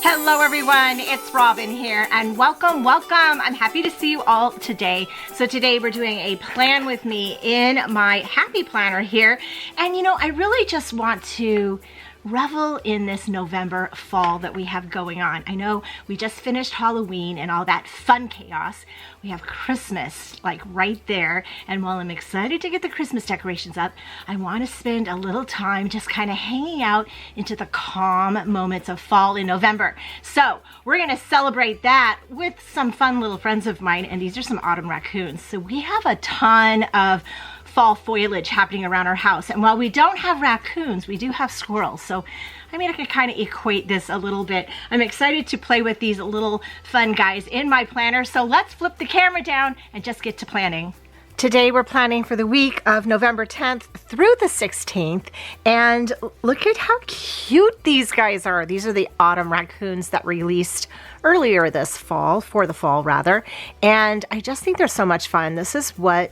Hello everyone, it's Robin here and welcome. I'm happy to see you all today. So today we're doing a plan with me in my happy planner here. And you know, I really just want to revel in this November fall that we have going on. I know we just finished Halloween and all that fun chaos. We have Christmas like right there. And while I'm excited to get the Christmas decorations up, I want to spend a little time just kind of hanging out into the calm moments of fall in November. So we're going to celebrate that with some fun little friends of mine. And these are some Autumn Raccoons. So we have a ton of fall foliage happening around our house. And while we don't have raccoons, we do have squirrels. So I mean, I could kind of equate this a little bit. I'm excited to play with these little fun guys in my planner. So let's flip the camera down and just get to planning. Today we're planning for the week of November 10th through the 16th. And look at how cute these guys are. These are the Autumn Raccoons that released earlier this fall, for the fall rather. And I just think they're so much fun. This is what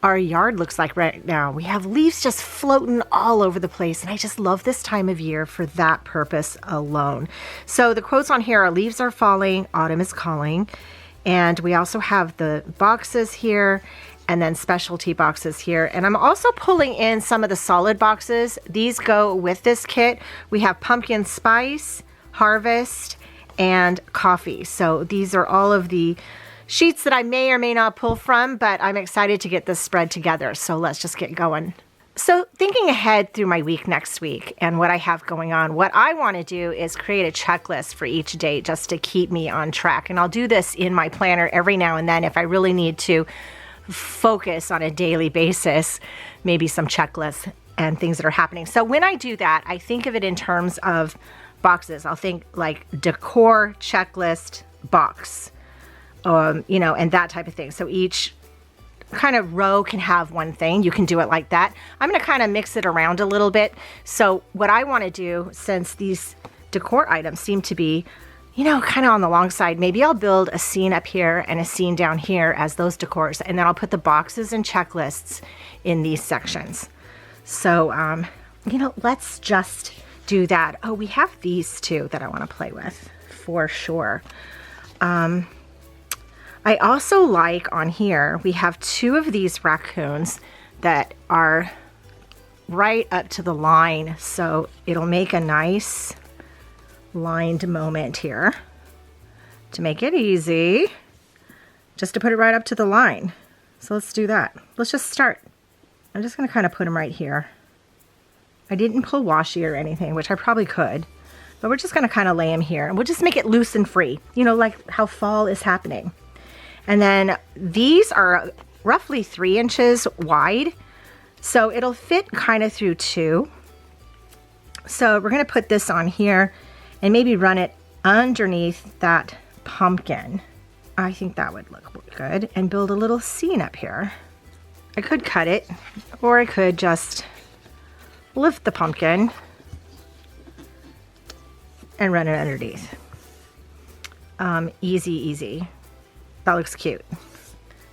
our yard looks like right now. We have leaves just floating all over the place, and I just love this time of year for that purpose alone. So the quotes on here are leaves are falling, autumn is calling, and we also have the boxes here and then specialty boxes here. And I'm also pulling in some of the solid boxes. These go with this kit. We have pumpkin spice, harvest, and coffee. So these are all of the sheets that I may or may not pull from, but I'm excited to get this spread together. So let's just get going. So thinking ahead through my week next week and what I have going on, what I want to do is create a checklist for each day just to keep me on track. And I'll do this in my planner every now and then if I really need to focus on a daily basis, maybe some checklists and things that are happening. So when I do that, I think of it in terms of boxes. I'll think like decor checklist box. You know, and that type of thing. So each kind of row can have one thing. You can do it like that. I'm going to kind of mix it around a little bit. So what I want to do, since these decor items seem to be, you know, kind of on the long side, maybe I'll build a scene up here and a scene down here as those decors. And then I'll put the boxes and checklists in these sections. So, you know, let's just do that. Oh, we have these two that I want to play with for sure. I also like on here, we have two of these raccoons that are right up to the line. So it'll make a nice lined moment here to make it easy, just to put it right up to the line. So let's do that. Let's just start. I'm just going to kind of put them right here. I didn't pull washi or anything, which I probably could, but we're just going to kind of lay them here and we'll just make it loose and free, you know, like how fall is happening. And then these are roughly 3 inches wide, so it'll fit kind of through 2. So we're going to put this on here and maybe run it underneath that pumpkin. I think that would look good, and build a little scene up here. I could cut it, or I could just lift the pumpkin and run it underneath. Easy, easy. That looks cute.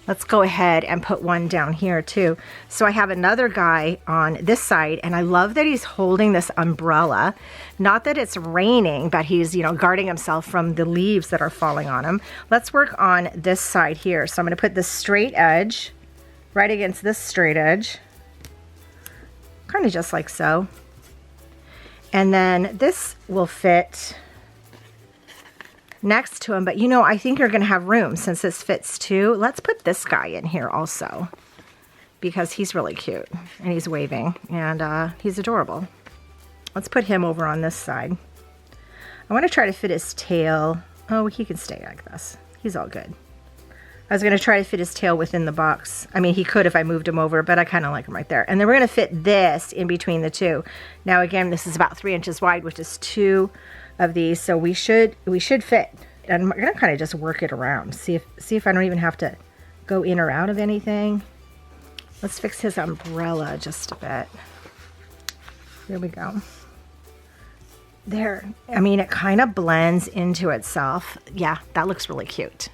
Let's go ahead and put one down here too. So I have another guy on this side, and I love that he's holding this umbrella. Not that it's raining, but he's, you know, guarding himself from the leaves that are falling on him. Let's work on this side here. So I'm going to put this straight edge right against this straight edge, kind of just like so. And then this will fit next to him, but you know, I think you're going to have room since this fits too. Let's put this guy in here also because he's really cute and he's waving and he's adorable. Let's put him over on this side. I want to try to fit his tail. Oh, he can stay like this. He's all good. I was going to try to fit his tail within the box. I mean, he could if I moved him over, but I kind of like him right there. And then we're going to fit this in between the two. Now again, this is about 3 inches wide, which is 2 of these, so we should fit. And I'm gonna kind of just work it around, see if I don't even have to go in or out of anything. Let's fix his umbrella just a bit. There we go. There, I mean, it kind of blends into itself. Yeah, that looks really cute.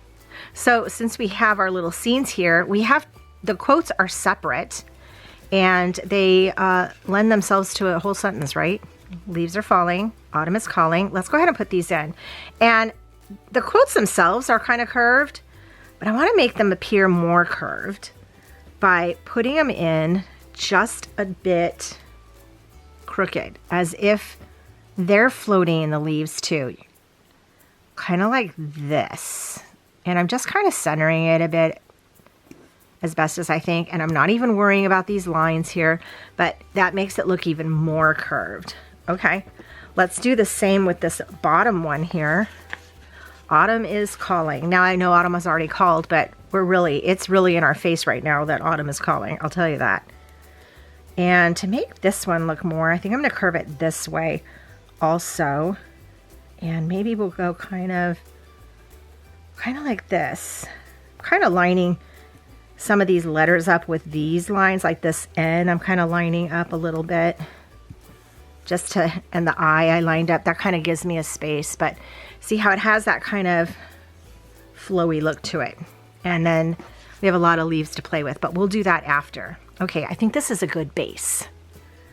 So since we have our little scenes here, we have the quotes are separate and they lend themselves to a whole sentence, right? Leaves are falling. Autumn is calling. Let's go ahead and put these in. And the quilts themselves are kind of curved, but I want to make them appear more curved by putting them in just a bit crooked, as if they're floating in the leaves too. Kind of like this. And I'm just kind of centering it a bit as best as I think. And I'm not even worrying about these lines here, but that makes it look even more curved. Okay, let's do the same with this bottom one here. Autumn is calling. Now I know Autumn was already called, but it's really in our face right now that Autumn is calling. I'll tell you that. And to make this one look more, I think I'm going to curve it this way also. And maybe we'll go kind of like this. Kind of lining some of these letters up with these lines, like this N. I'm kind of lining up a little bit. And the I lined up. That kind of gives me a space. But see how it has that kind of flowy look to it. And then we have a lot of leaves to play with, but we'll do that after. Okay, I think this is a good base.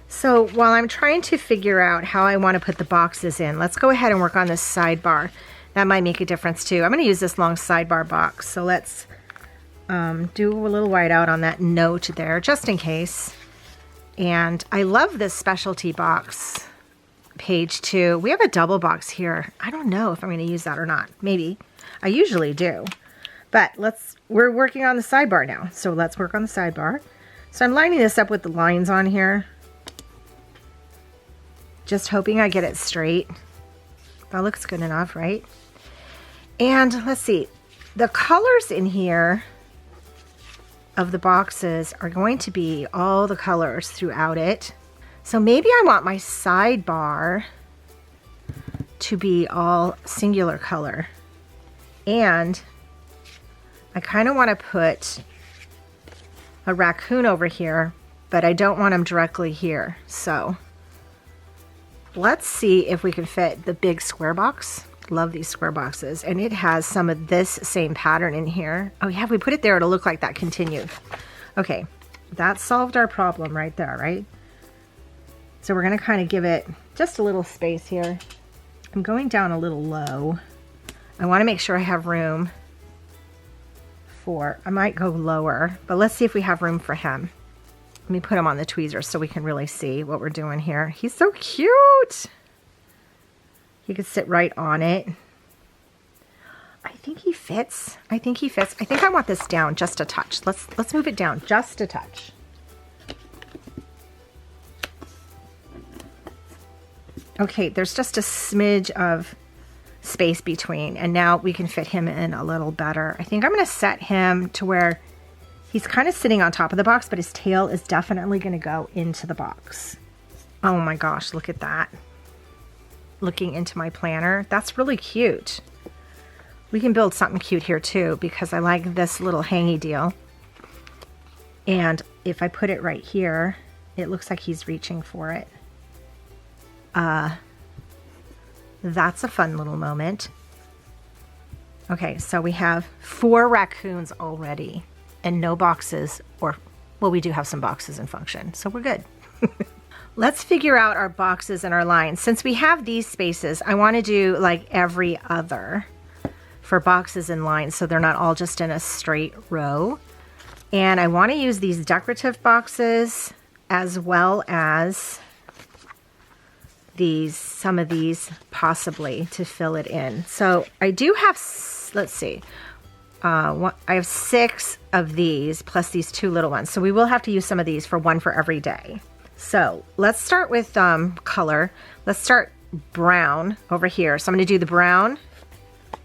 So while I'm trying to figure out how I want to put the boxes in, let's go ahead and work on this sidebar. That might make a difference too. I'm going to use this long sidebar box. So let's do a little whiteout on that note there, just in case. And I love this specialty box, page 2. We have a double box here. I don't know if I'm going to use that or not. Maybe. I usually do. But we're working on the sidebar now. So let's work on the sidebar. So I'm lining this up with the lines on here. Just hoping I get it straight. That looks good enough, right? And let's see. The colors in here of the boxes are going to be all the colors throughout it. So maybe I want my sidebar to be all singular color. And I kind of want to put a raccoon over here, but I don't want him directly here. So let's see if we can fit the big square box. Love these square boxes. And it has some of this same pattern in here. Oh yeah, if we put it there, it'll look like that continued. Okay, that solved our problem right there, right? So we're gonna kind of give it just a little space here. I'm going down a little low. I wanna make sure I have room for, I might go lower, but let's see if we have room for him. Let me put him on the tweezers so we can really see what we're doing here. He's so cute. He could sit right on it. I think he fits. I think he fits. I think I want this down just a touch. Let's move it down just a touch. Okay, there's just a smidge of space between, and now we can fit him in a little better. I think I'm going to set him to where he's kind of sitting on top of the box, but his tail is definitely going to go into the box. Oh my gosh, look at that. Looking into my planner. That's really cute. We can build something cute here too, because I like this little hangy deal. And if I put it right here, it looks like he's reaching for it. That's a fun little moment. Okay, so we have 4 raccoons already and no boxes, or, well, we do have some boxes in function, so we're good. Let's figure out our boxes and our lines. Since we have these spaces, I want to do like every other for boxes and lines so they're not all just in a straight row. And I want to use these decorative boxes as well as some of these possibly to fill it in. So I do have, let's see, I have 6 of these plus these 2 little ones. So we will have to use some of these for one for every day. So let's start with color. Let's start brown over here. So I'm going to do the brown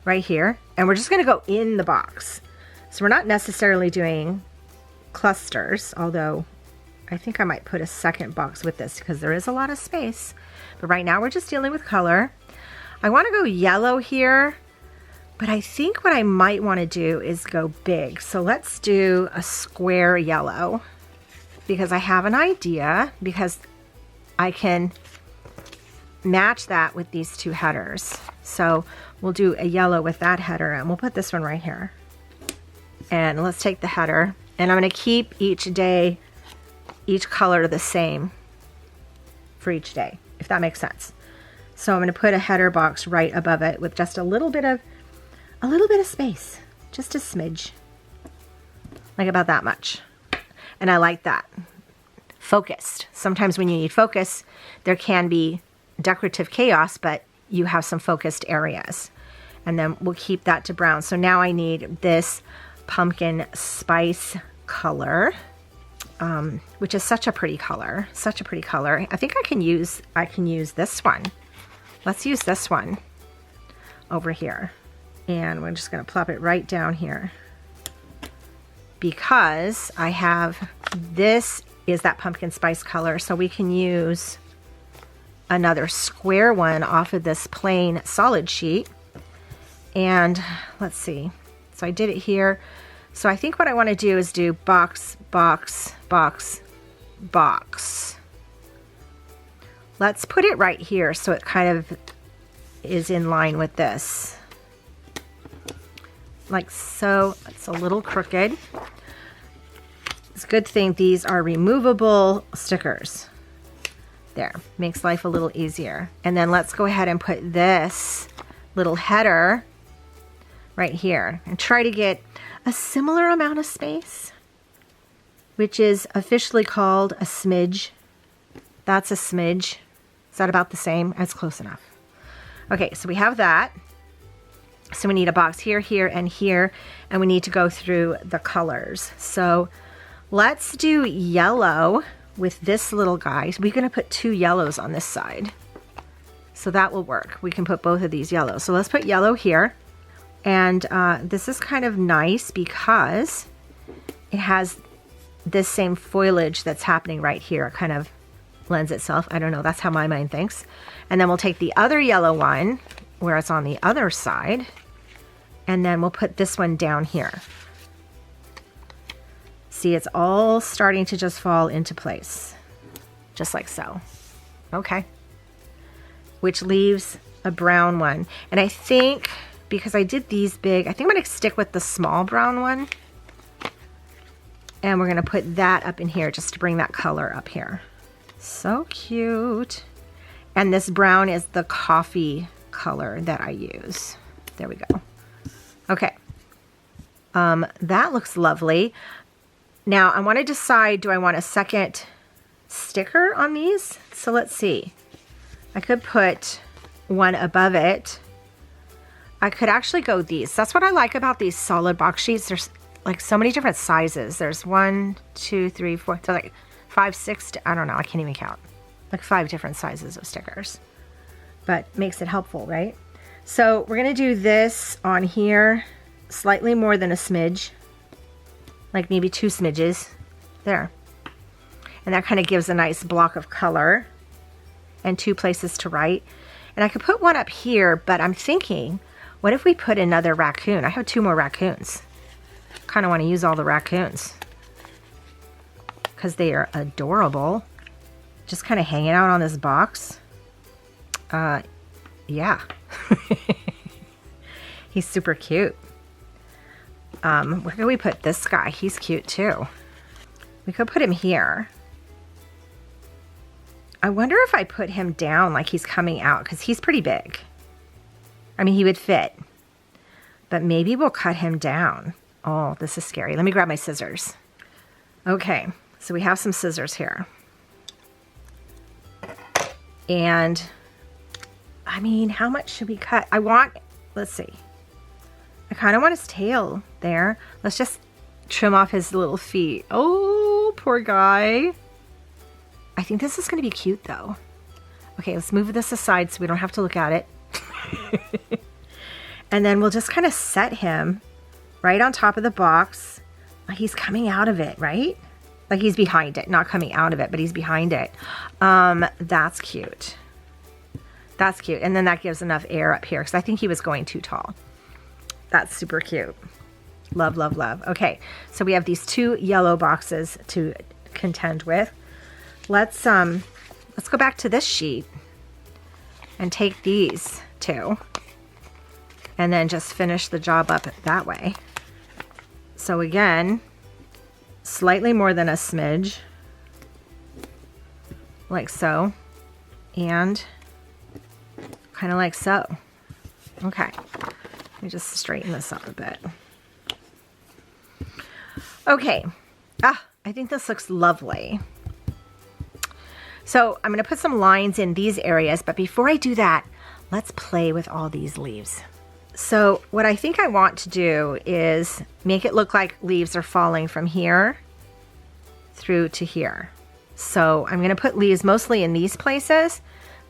right here, and we're just going to go in the box. So we're not necessarily doing clusters, although I think I might put a second box with this because there is a lot of space. But right now we're just dealing with color. I want to go yellow here, but I think what I might want to do is go big. So let's do a square yellow, because I have an idea, because I can match that with these 2 headers. So we'll do a yellow with that header, and we'll put this one right here. And let's take the header, and I'm going to keep each day, each color the same for each day, if that makes sense. So I'm going to put a header box right above it with just a little bit of space, just a smidge, like about that much. And I like that. Focused. Sometimes when you need focus, there can be decorative chaos, but you have some focused areas. And then we'll keep that to brown. So now I need this pumpkin spice color, which is such a pretty color, such a pretty color. I think I can use this one. Let's use this one over here. And we're just gonna plop it right down here because I have, this is that pumpkin spice color. So we can use another square one off of this plain solid sheet. And let's see, so I did it here. So I think what I want to do is do box, box, box, box. Let's put it right here so it kind of is in line with this. Like so. It's a little crooked. It's a good thing these are removable stickers. There, makes life a little easier. And then let's go ahead and put this little header right here and try to get a similar amount of space, which is officially called a smidge. That's a smidge. Is that about the same? That's close enough. Okay, so we have that. So we need a box here, here, and here, and we need to go through the colors. So let's do yellow with this little guy. We're gonna put 2 yellows on this side. So that will work. We can put both of these yellows. So let's put yellow here. And this is kind of nice because it has this same foliage that's happening right here. It kind of lends itself. I don't know, that's how my mind thinks. And then we'll take the other yellow one where it's on the other side, and then we'll put this one down here. See, it's all starting to just fall into place, just like so. Okay. Which leaves a brown one. And I think, because I did these big, I think I'm gonna stick with the small brown one. And we're gonna put that up in here just to bring that color up here. So cute. And this brown is the coffee color that I use. There we go. Okay. That looks lovely. Now I want to decide, do I want a second sticker on these? So let's see. I could put one above it. I could actually go these. That's what I like about these solid box sheets. There's like so many different sizes. There's 1, 2, 3, 4, so like 5, 6, I don't know, I can't even count. Like 5 different sizes of stickers, but makes it helpful, right? So we're gonna do this on here, slightly more than a smidge, like maybe 2 smidges, there. And that kind of gives a nice block of color and 2 places to write. And I could put one up here, but I'm thinking, what if we put another raccoon? I have 2 more raccoons. Kind of want to use all the raccoons because they are adorable. Just kind of hanging out on this box. Yeah. He's super cute. Where could we put this guy? He's cute too. We could put him here. I wonder if I put him down like he's coming out, because he's pretty big. I mean, he would fit. But maybe we'll cut him down. Oh, this is scary. Let me grab my scissors. Okay, so we have some scissors here. And, I mean, how much should we cut? I want, let's see. I kind of want his tail there. Let's just trim off his little feet. Oh, poor guy. I think this is going to be cute, though. Okay, let's move this aside so we don't have to look at it. And then we'll just kind of set him right on top of the box. Like he's coming out of it, right? Like he's behind it, not coming out of it, but he's behind it. That's cute. That's cute. And then that gives enough air up here because I think he was going too tall. That's super cute. Love, love, love. Okay, so we have these 2 yellow boxes to contend with. Let's go back to this sheet and take these 2 and then just finish the job up that way. So again, slightly more than a smidge, like so. and kind of like so. Okay, let me just straighten this up a bit. Okay, I think this looks lovely. So I'm gonna put some lines in these areas, but before I do that, let's play with all these leaves. So what I think I want to do is make it look like leaves are falling from here through to here. So I'm gonna put leaves mostly in these places,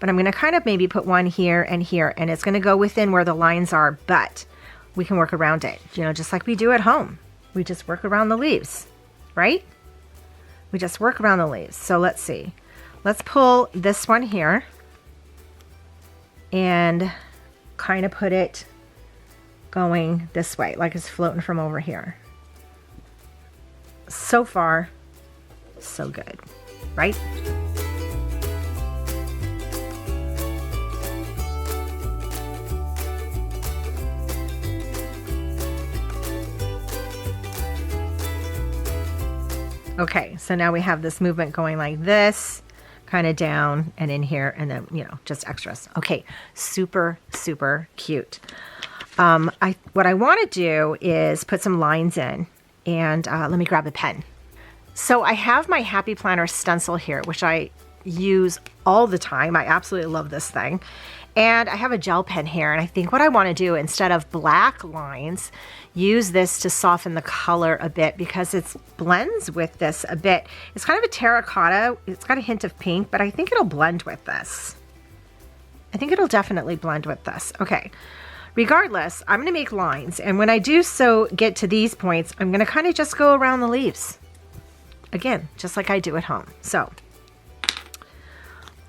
but I'm gonna kind of maybe put one here, and it's gonna go within where the lines are, but we can work around it, you know, just like we do at home. We just work around the leaves, right? We just work around the leaves. So let's see. Let's pull this one here and kind of put it going this way, like it's floating from over here. So far, so good, right? Okay, so now we have this movement going like this, kind of down and in here, and then, you know, just extras. Okay, super, super cute. What I want to do is put some lines in, and let me grab a pen. So I have my Happy Planner stencil here, which I use all the time. I absolutely love this thing. And I have a gel pen here, and I think what I want to do, instead of black lines, use this to soften the color a bit, because it blends with this a bit. It's kind of a terracotta. It's got a hint of pink, but I think it'll blend with this. I think it'll definitely blend with this. Okay. Regardless, I'm going to make lines, and when I do so get to these points, I'm going to kind of just go around the leaves. Again, just like I do at home. So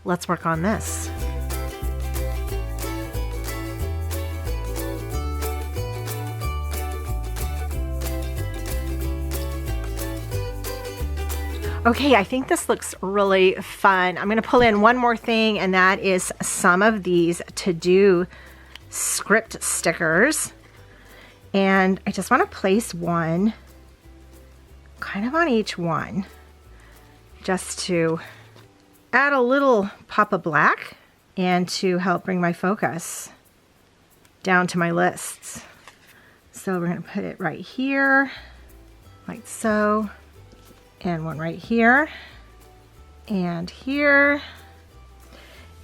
let's work on this. Okay, I think this looks really fun. I'm going to pull in one more thing, and that is some of these to-do script stickers. And I just want to place one kind of on each one, just to add a little pop of black and to help bring my focus down to my lists. So we're going to put it right here, like so. And one right here, and here,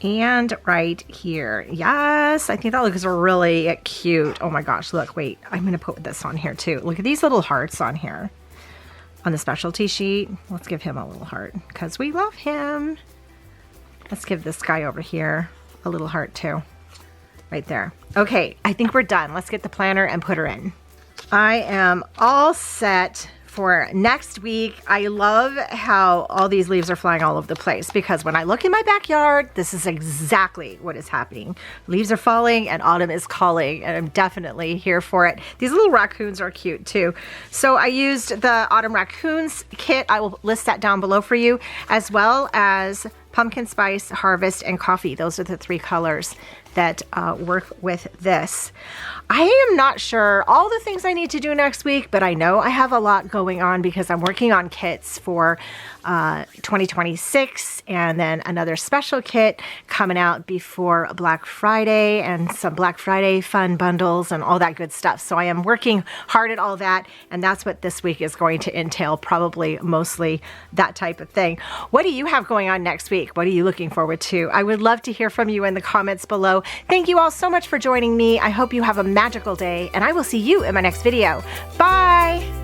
and right here. Yes, I think that looks really cute. Oh my gosh, look, wait, I'm gonna put this on here too. Look at these little hearts on here. On the specialty sheet, let's give him a little heart, because we love him. Let's give this guy over here a little heart too, right there. Okay, I think we're done. Let's get the planner and put her in. I am all set for next week. I love how all these leaves are flying all over the place, because when I look in my backyard, this is exactly what is happening. Leaves are falling and autumn is calling, and I'm definitely here for it. These little raccoons are cute too. So I used the Autumn Raccoons kit. I will list that down below for you, as well as Pumpkin Spice, Harvest, and Coffee. Those are the three colors that work with this. I am not sure all the things I need to do next week, but I know I have a lot going on because I'm working on kits for 2026, and then another special kit coming out before Black Friday, and some Black Friday fun bundles and all that good stuff. So I am working hard at all that, and that's what this week is going to entail, probably mostly that type of thing. What do you have going on next week? What are you looking forward to? I would love to hear from you in the comments below. Thank you all so much for joining me. I hope you have a magical day, and I will see you in my next video. Bye!